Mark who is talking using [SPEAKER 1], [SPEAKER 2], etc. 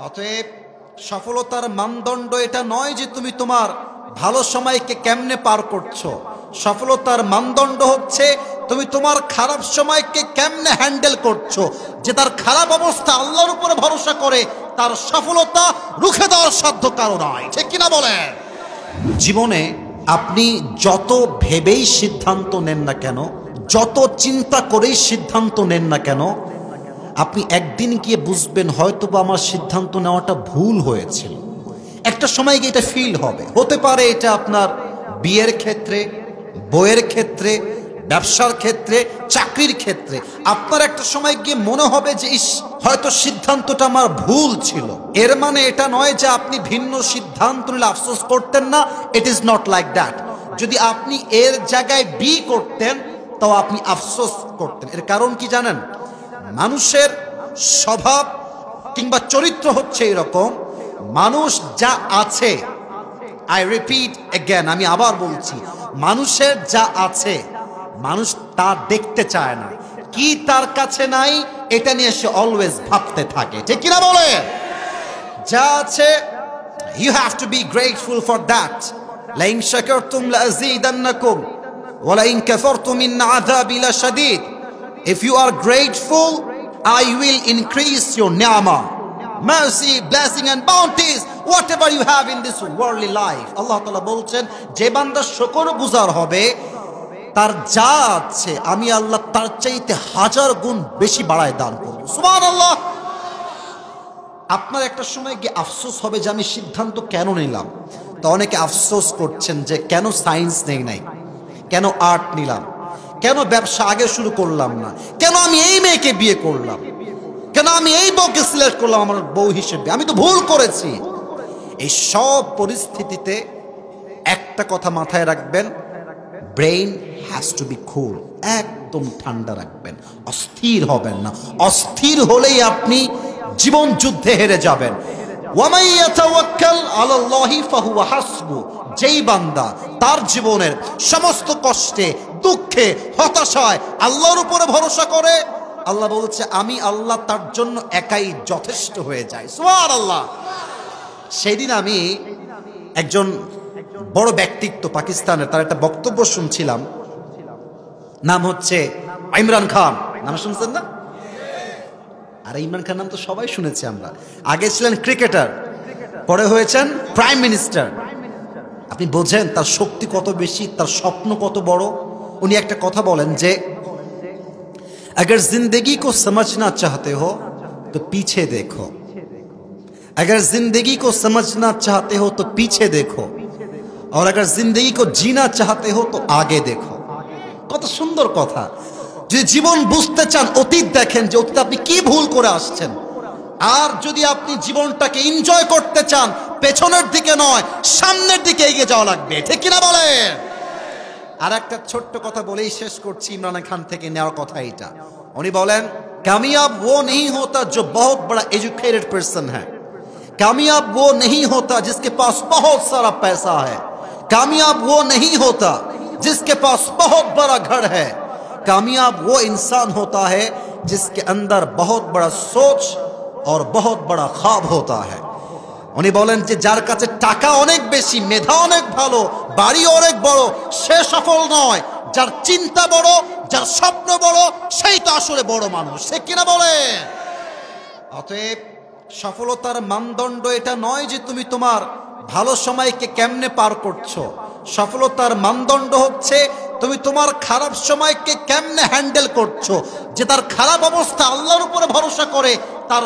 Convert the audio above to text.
[SPEAKER 1] অতএব সফলতার মানদণ্ড এটা নয় যে তুমি তোমার ভালো সময়কে কেমনে পার করছো। সফলতার মানদণ্ড হচ্ছে তুমি তোমার খারাপ সময়কে কেমনে হ্যান্ডেল করছো। যে তার খারাপ অবস্থা আল্লাহর উপরে ভরসা করে তার সফলতা রুখে দেওয়ার সাধ্য কারো নয়, ঠিক কিনা বলেন? জীবনে আপনি যত ভেবেই সিদ্ধান্ত নেন না কেন, যত চিন্তা করেই সিদ্ধান্ত নেন না কেন, আপনি একদিন গিয়ে বুঝবেন হয়তো বা আমার সিদ্ধান্ত নেওয়াটা ভুল হয়েছিল। একটা সময় গিয়ে এটা ফিল হবে। হতে পারে এটা আপনার বিয়ের ক্ষেত্রে, বইয়ের ক্ষেত্রে, ব্যবসার ক্ষেত্রে, চাকরির ক্ষেত্রে। আপনার একটা সময় গিয়ে মনে হবে যে হয়তো সিদ্ধান্তটা আমার ভুল ছিল। এর মানে এটা নয় যে আপনি ভিন্ন সিদ্ধান্ত নিলে আফসোস করতেন না। It is not like that. যদি আপনি এর জায়গায় বি করতেন তাও আপনি আফসোস করতেন। এর কারণ কি জানেন? মানুষের স্বভাব কিংবা চরিত্র হচ্ছে এরকম, মানুষ যা আছে, আই রিপিট এগেন, আমি আবার বলছি, মানুষের যা আছে মানুষ তা দেখতে চায় না। কি তার কাছে নাই এটা নিয়ে সে অলওয়েজ ভাবতে থাকে, ঠিক কিনা বলে? যা আছে you have to be grateful for that. লাইন শাকারতুম লাযীদান্নাকুম ওয়া লাইন কাফারতুম ইন আযাবি লাশাদীদ। If you are grateful, I will increase your ni'mah, mercy, blessing and bounties, whatever you have in this worldly life. Allah Ta'ala বলছেন, যে বান্দা শুকরগুজার হবে তার যা আছে আমি আল্লাহ তার চাইতে 1000 গুণ বেশি বাড়ায় দান করব। সুবহানাল্লাহ। আপনার একটা সময় গিয়ে আফসোস হবে যে আমি সিদ্ধান্ত কেন নিলাম। তো অনেকে আফসোস করছেন যে কেন সায়েন্স নেই নাই, কেন আর্ট নিলাম, কেন ব্যবসা আগে শুরু করলাম না, কেন আমি এই মেয়েকে বিয়ে করলাম, কেন আমি এই বউকে সিলেক্ট করলাম আমার বউ হিসেবে, আমি তো ভুল করেছি। এই সব পরিস্থিতিতে একটা কথা মাথায় রাখবেন, ব্রেইন হ্যাজ টু বি কুল। একদম ঠান্ডা রাখবেন, অস্থির হবেন না। অস্থির হলেই আপনি জীবন যুদ্ধে হেরে যাবেন। ওয়ামান ইয়াতাওয়াক্কাল আলাল্লাহি ফাহুয়া হাসবু। যেই বান্দা তার জীবনের সমস্ত কষ্টে, দুঃখে, হতাশায় আল্লাহর উপরে ভরসা করে, আল্লাহ বলছে আমি আল্লাহ তার জন্য একাই যথেষ্ট হয়ে যায়। সুবহানাল্লাহ। সেদিন আমি একজন বড় ব্যক্তিত্ব পাকিস্তানের, তার একটা বক্তব্য শুনছিলাম। নাম হচ্ছে ইমরান খান। নাম শুনছেন না? আর ইমরান খান নাম তো সবাই শুনেছি আমরা। আগে ছিলেন ক্রিকেটার, পরে হয়েছেন প্রাইম মিনিস্টার। আপনি বোঝেন তার শক্তি কত বেশি, তার স্বপ্ন কত বড়। উনি একটা কথা বলেন যে अगर जिंदगी को समझना चाहते हो तो पीछे देखो, अगर जिंदगी को समझना चाहते हो तो पीछे देखो, और अगर जिंदगी को जीना चाहते हो तो आगे देखो। কত সুন্দর কথা। যদি জীবন বুঝতে চান অতীত দেখেন যে অতীতে আপনি কি ভুল করে আসছেন, আর যদি আপনি জীবনটাকে এনজয় করতে চান পেছনের দিকে নয় সামনের দিকে এগিয়ে যাওয়া লাগবে, ঠিক কিনা বলেন? আর একটা ছোট্ট কথা বলেই শেষ করছি। ইমরান খান থেকে নেওয়ার কথা এটা। উনি বলেন कामयाब वो नहीं होता जो बहुत बड़ा एजुकेटेड पर्सन है, कामयाब वो नहीं होता जिसके पास बहुत सारा पैसा है, कामयाब वो नहीं होता जिसके पास बहुत बड़ा घर है, कामयाब वो इंसान होता है जिसके अंदर बहुत बड़ा सोच और बहुत बड़ा ख्वाब होता है। উনি বলেন যে যার কাছে টাকা অনেক বেশি, মেধা অনেক ভালো, বাড়ি অনেক বড়, সে সফল নয়। যার চিন্তা বড়, যার স্বপ্ন বড়, সেই তো আসলে বড় মানুষ, সে কিনা বলে? অতএব সফলতার মানদণ্ড এটা নয় যে তুমি তোমার ভালো সময়কে কেমনে পার করছো। সফলতার মানদণ্ড হচ্ছে তুমি তোমার খারাপ সময়কে কেমনে হ্যান্ডেল করছো। যে তার খারাপ অবস্থা আল্লাহর উপরে ভরসা করে তার